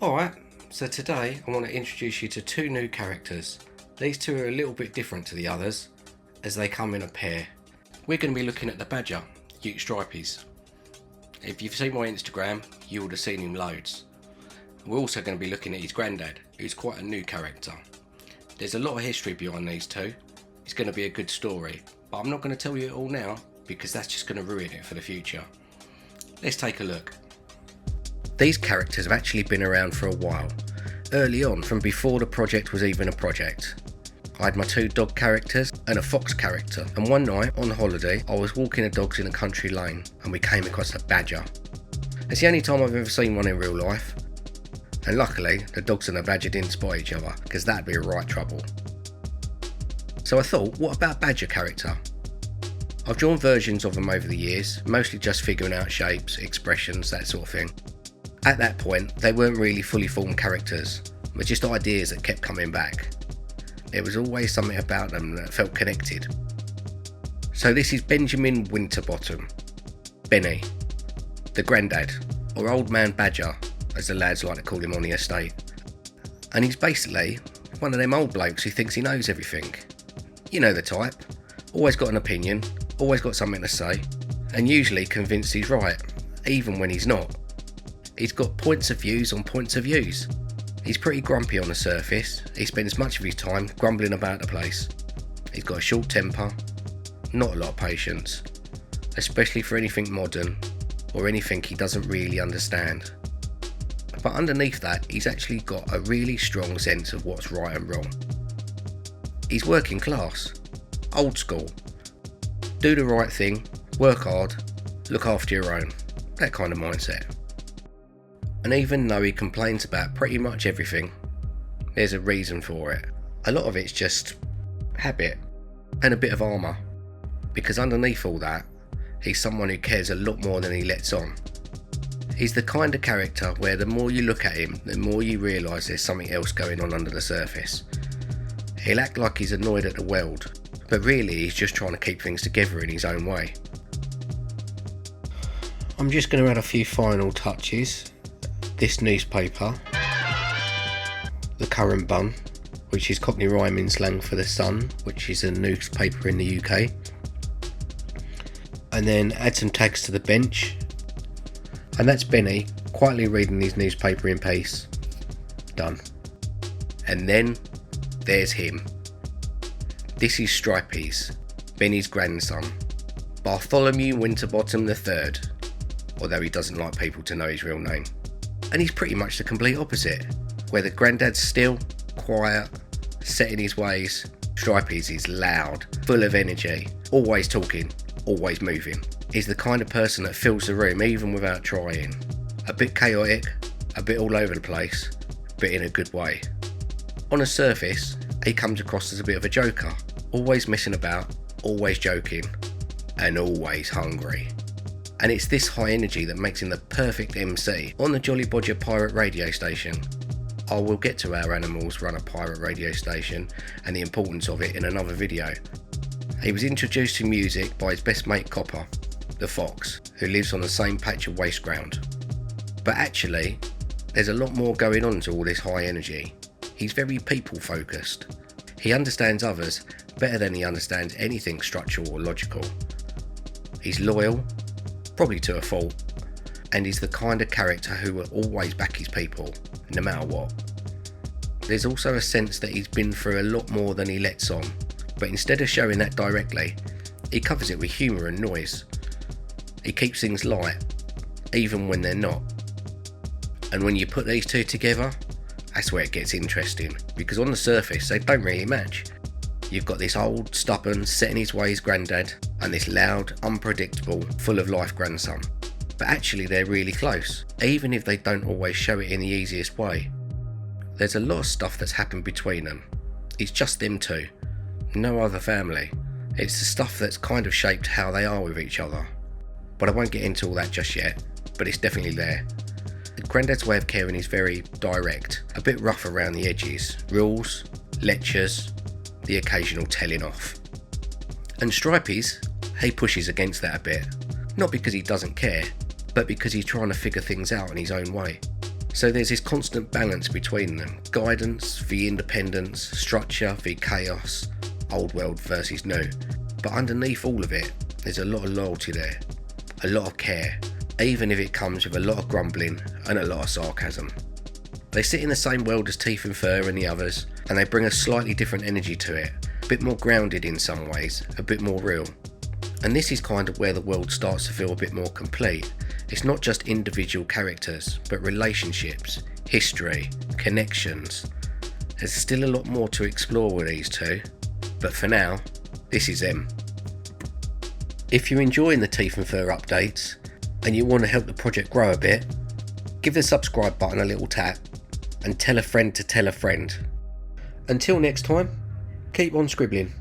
Alright, so today I want to introduce you to two new characters. These two are a little bit different to the others, as they come in a pair. We're going to be looking at the badger, Ute Stripies. If you've seen my Instagram, you would have seen him loads. We're also going to be looking at his granddad, who's quite a new character. There's a lot of history behind these two. It's going to be a good story, but I'm not going to tell you it all now because that's just going to ruin it for the future. Let's take a look. These characters have actually been around for a while, early on, from before the project was even a project. I had my two dog characters and a fox character, and one night on holiday I was walking the dogs in a country lane and we came across a badger. It's the only time I've ever seen one in real life, and luckily the dogs and the badger didn't spot each other because that'd be right trouble. So I thought, what about badger character? I've drawn versions of them over the years, mostly just figuring out shapes, expressions, that sort of thing. At that point, they weren't really fully formed characters, but just ideas that kept coming back. There was always something about them that felt connected. So this is Benjamin Winterbottom, Benny, the Grandad, or Old Man Badger, as the lads like to call him on the estate. And he's basically one of them old blokes who thinks he knows everything. You know the type, always got an opinion, always got something to say, and usually convinced he's right, even when he's not. He's got points of views on points of views. He's pretty grumpy on the surface. He spends much of his time grumbling about the place. He's got a short temper, not a lot of patience, especially for anything modern or anything he doesn't really understand. But underneath that, he's actually got a really strong sense of what's right and wrong. He's working class, old school. Do the right thing, work hard, look after your own, that kind of mindset. And even though he complains about pretty much everything, there's a reason for it. A lot of it's just habit and a bit of armour, because underneath all that, he's someone who cares a lot more than he lets on. He's the kind of character where the more you look at him, the more you realise there's something else going on under the surface. He'll act like he's annoyed at the world, but really he's just trying to keep things together in his own way. I'm just going to add a few final touches. This newspaper, the Current Bun, which is Cockney rhyming slang for the Sun, which is a newspaper in the UK. And then add some tags to the bench. And that's Benny quietly reading his newspaper in peace. Done. And then there's him. This is Stripies, Benny's grandson, Bartholomew Winterbottom III, although he doesn't like people to know his real name. And he's pretty much the complete opposite, where the granddad's still, quiet, set in his ways. Stripies is loud, full of energy, always talking, always moving. He's the kind of person that fills the room even without trying. A bit chaotic, a bit all over the place, but in a good way. On the surface, he comes across as a bit of a joker, always messing about, always joking, and always hungry. And it's this high energy that makes him the perfect MC on the Jolly Bodger pirate radio station. I will get to how animals run a pirate radio station and the importance of it in another video. He was introduced to music by his best mate Copper, the fox, who lives on the same patch of waste ground. But actually, there's a lot more going on to all this high energy. He's very people focused. He understands others better than he understands anything structural or logical. He's loyal, probably to a fault, and he's the kind of character who will always back his people, no matter what. There's also a sense that he's been through a lot more than he lets on, but instead of showing that directly, he covers it with humour and noise. He keeps things light, even when they're not. And when you put these two together, that's where it gets interesting, because on the surface they don't really match. You've got this old, stubborn, set in his ways granddad, and this loud, unpredictable, full of life grandson. But actually they're really close, even if they don't always show it in the easiest way. There's a lot of stuff that's happened between them. It's just them two, no other family. It's the stuff that's kind of shaped how they are with each other. But I won't get into all that just yet, but it's definitely there. The granddad's way of caring is very direct, a bit rough around the edges, rules, lectures, the occasional telling off. And Stripies, he pushes against that a bit, not because he doesn't care, but because he's trying to figure things out in his own way. So there's this constant balance between them. Guidance v independence, structure v chaos, old world versus new. But underneath all of it, there's a lot of loyalty there, a lot of care, even if it comes with a lot of grumbling and a lot of sarcasm. They sit in the same world as Teef Fur and the others, and they bring a slightly different energy to it, a bit more grounded in some ways, a bit more real. And this is kind of where the world starts to feel a bit more complete. It's not just individual characters, but relationships, history, connections. There's still a lot more to explore with these two, but for now, this is them. If you're enjoying the Teef Fur updates, and you want to help the project grow a bit, give the subscribe button a little tap, and tell a friend to tell a friend. Until next time, keep on scribbling.